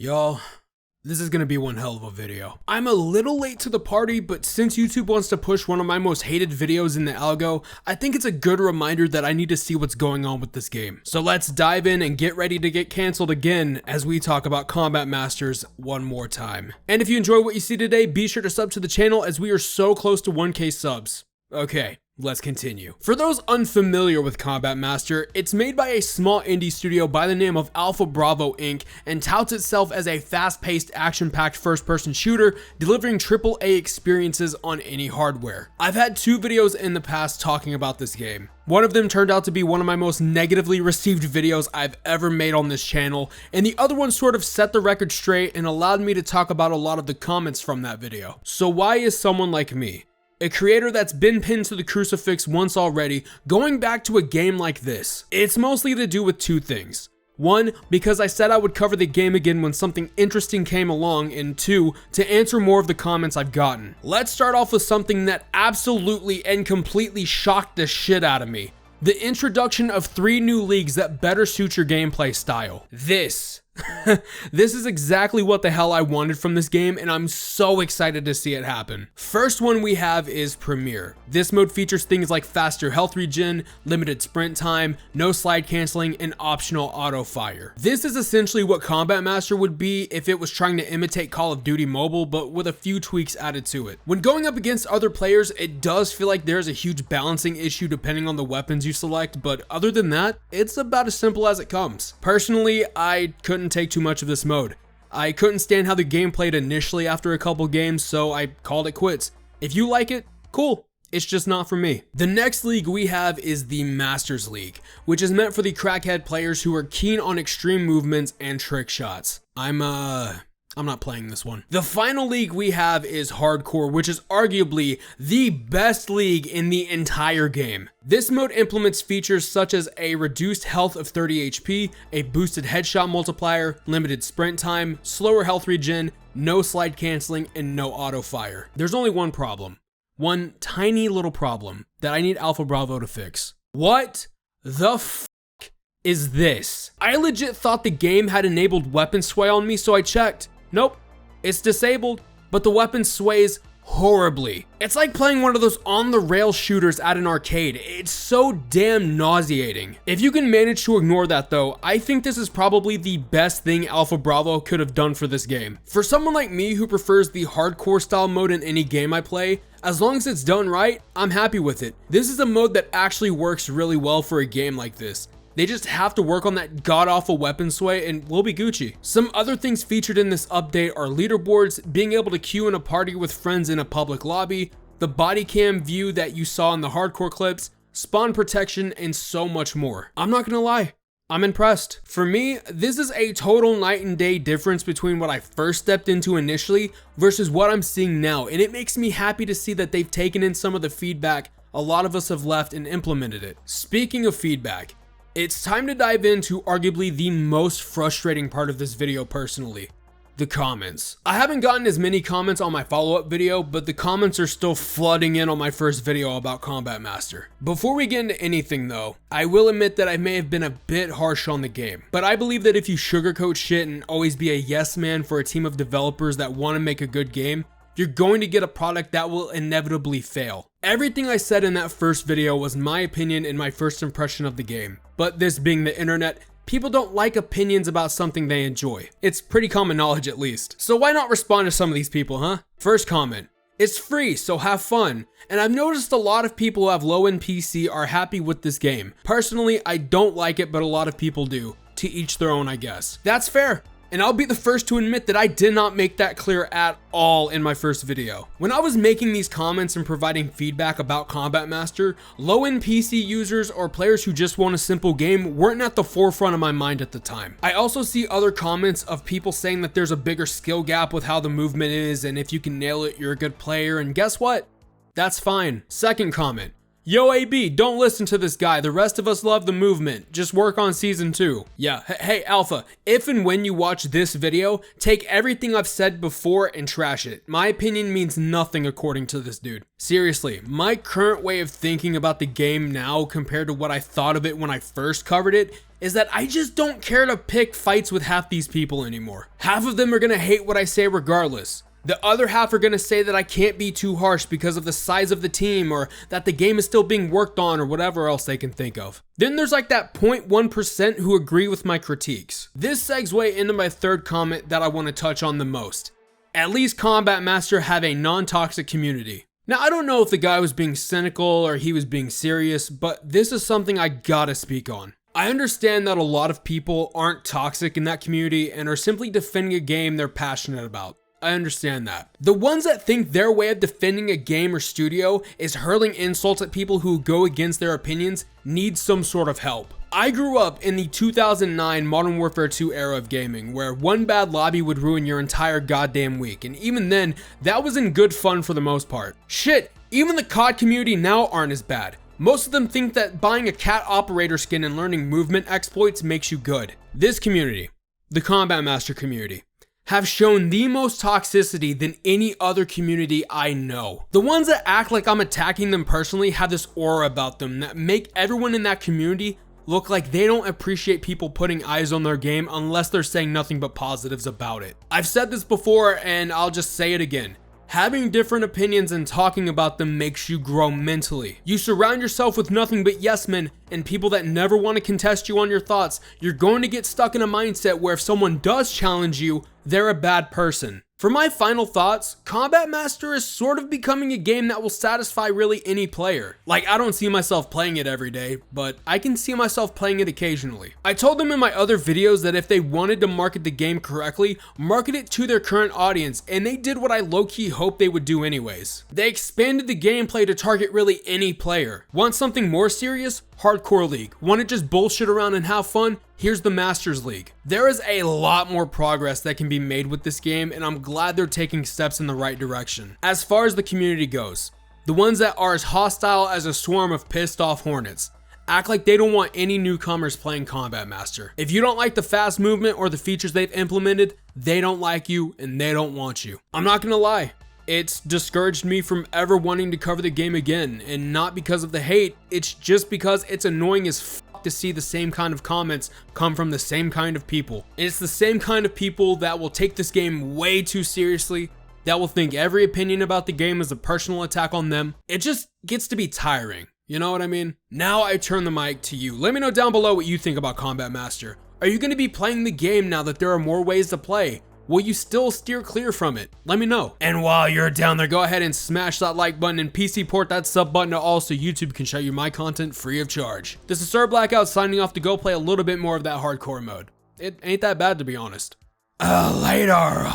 Y'all, this is gonna be one hell of a video. I'm a little late to the party, but since YouTube wants to push one of my most hated videos in the algo, I think it's a good reminder that I need to see what's going on with this game. So let's dive in and get ready to get canceled again as we talk about Combat Masters one more time. And if you enjoy what you see today, be sure to sub to the channel as we are so close to 1K subs. Okay, let's continue. For those unfamiliar with Combat Master, it's made by a small indie studio by the name of Alfa Inc. and touts itself as a fast-paced, action-packed first-person shooter, delivering AAA experiences on any hardware. I've had two videos in the past talking about this game. One of them turned out to be one of my most negatively received videos I've ever made on this channel, and the other one sort of set the record straight and allowed me to talk about a lot of the comments from that video. So why is someone like me, a creator that's been pinned to the crucifix once already, going back to a game like this? It's mostly to do with two things. One, because I said I would cover the game again when something interesting came along, and two, to answer more of the comments I've gotten. Let's start off with something that absolutely and completely shocked the shit out of me. The introduction of 3 new leagues that better suit your gameplay style. This is exactly what the hell I wanted from this game, and I'm so excited to see it happen. First one we have is Premier. This mode features things like faster health regen, limited sprint time, no slide canceling, and optional auto fire. This is essentially what Combat Master would be if it was trying to imitate Call of Duty Mobile, but with a few tweaks added to it. When going up against other players, it does feel like there's a huge balancing issue depending on the weapons you select, but other than that, it's about as simple as it comes. Personally, I couldn't take too much of this mode. I couldn't stand how the game played initially after a couple games, so I called it quits. If you like it, cool. It's just not for me. The next league we have is the Masters League, which is meant for the crackhead players who are keen on extreme movements and trick shots. I'm not playing this one. The final league we have is Hardcore, which is arguably the best league in the entire game. This mode implements features such as a reduced health of 30 HP, a boosted headshot multiplier, limited sprint time, slower health regen, no slide canceling, and no auto fire. There's only one problem. One tiny little problem that I need Alpha Bravo to fix. What the f is this? I legit thought the game had enabled weapon sway on me, so I checked. Nope, it's disabled, but the weapon sways horribly. It's like playing one of those on-the-rail shooters at an arcade. It's so damn nauseating. If you can manage to ignore that though, I think this is probably the best thing Alpha Bravo could have done for this game. For someone like me who prefers the hardcore style mode in any game I play, as long as it's done right, I'm happy with it. This is a mode that actually works really well for a game like this. They just have to work on that god-awful weapon sway and we'll be Gucci. Some other things featured in this update are leaderboards, being able to queue in a party with friends in a public lobby, the body cam view that you saw in the hardcore clips, spawn protection, and so much more. I'm not gonna lie, I'm impressed. For me, this is a total night and day difference between what I first stepped into initially versus what I'm seeing now, and it makes me happy to see that they've taken in some of the feedback a lot of us have left and implemented it. Speaking of feedback, it's time to dive into arguably the most frustrating part of this video personally, the comments. I haven't gotten as many comments on my follow-up video, but the comments are still flooding in on my first video about Combat Master. Before we get into anything though, I will admit that I may have been a bit harsh on the game, but I believe that if you sugarcoat shit and always be a yes man for a team of developers that want to make a good game, you're going to get a product that will inevitably fail. Everything I said in that first video was my opinion and my first impression of the game. But this being the internet, people don't like opinions about something they enjoy. It's pretty common knowledge at least. So why not respond to some of these people, huh? First comment. It's free, so have fun. And I've noticed a lot of people who have low-end PC are happy with this game. Personally, I don't like it, but a lot of people do. To each their own, I guess. That's fair. And I'll be the first to admit that I did not make that clear at all in my first video. When I was making these comments and providing feedback about Combat Master, low-end PC users or players who just want a simple game weren't at the forefront of my mind at the time. I also see other comments of people saying that there's a bigger skill gap with how the movement is, and if you can nail it, you're a good player, and guess what? That's fine. Second comment. Yo AB, don't listen to this guy, the rest of us love the movement, just work on season 2. Yeah, hey Alpha, if and when you watch this video, take everything I've said before and trash it. My opinion means nothing according to this dude. Seriously, my current way of thinking about the game now compared to what I thought of it when I first covered it is that I just don't care to pick fights with half these people anymore. Half of them are gonna hate what I say regardless. The other half are going to say that I can't be too harsh because of the size of the team or that the game is still being worked on or whatever else they can think of. Then there's like that 0.1% who agree with my critiques. This segues into my third comment that I want to touch on the most. At least Combat Master have a non-toxic community. Now I don't know if the guy was being cynical or he was being serious, but this is something I gotta speak on. I understand that a lot of people aren't toxic in that community and are simply defending a game they're passionate about. I understand that. The ones that think their way of defending a game or studio is hurling insults at people who go against their opinions need some sort of help. I grew up in the 2009 Modern Warfare 2 era of gaming, where one bad lobby would ruin your entire goddamn week, and even then, that was in good fun for the most part. Shit, even the COD community now aren't as bad. Most of them think that buying a cat operator skin and learning movement exploits makes you good. This community, the Combat Master community, have shown the most toxicity than any other community I know. The ones that act like I'm attacking them personally have this aura about them that make everyone in that community look like they don't appreciate people putting eyes on their game unless they're saying nothing but positives about it. I've said this before and I'll just say it again. Having different opinions and talking about them makes you grow mentally. You surround yourself with nothing but yes men and people that never want to contest you on your thoughts. You're going to get stuck in a mindset where if someone does challenge you, they're a bad person. For my final thoughts, Combat Master is sort of becoming a game that will satisfy really any player. Like, I don't see myself playing it every day, but I can see myself playing it occasionally. I told them in my other videos that if they wanted to market the game correctly, market it to their current audience, and they did what I low-key hoped they would do anyways. They expanded the gameplay to target really any player. Want something more serious? Hardcore League. Want to just bullshit around and have fun? Here's the Masters League. There is a lot more progress that can be made with this game, and I'm glad they're taking steps in the right direction. As far as the community goes, the ones that are as hostile as a swarm of pissed off hornets act like they don't want any newcomers playing Combat Master. If you don't like the fast movement or the features they've implemented, they don't like you and they don't want you. I'm not gonna lie. It's discouraged me from ever wanting to cover the game again, and not because of the hate, it's just because it's annoying as fuck to see the same kind of comments come from the same kind of people. And it's the same kind of people that will take this game way too seriously, that will think every opinion about the game is a personal attack on them. It just gets to be tiring, you know what I mean? Now I turn the mic to you. Let me know down below what you think about Combat Master. Are you going to be playing the game now that there are more ways to play? Will you still steer clear from it? Let me know. And while you're down there, go ahead and smash that like button and PC port that sub button to all so YouTube can show you my content free of charge. This is Sir Blackout signing off to go play a little bit more of that hardcore mode. It ain't that bad, to be honest. Later.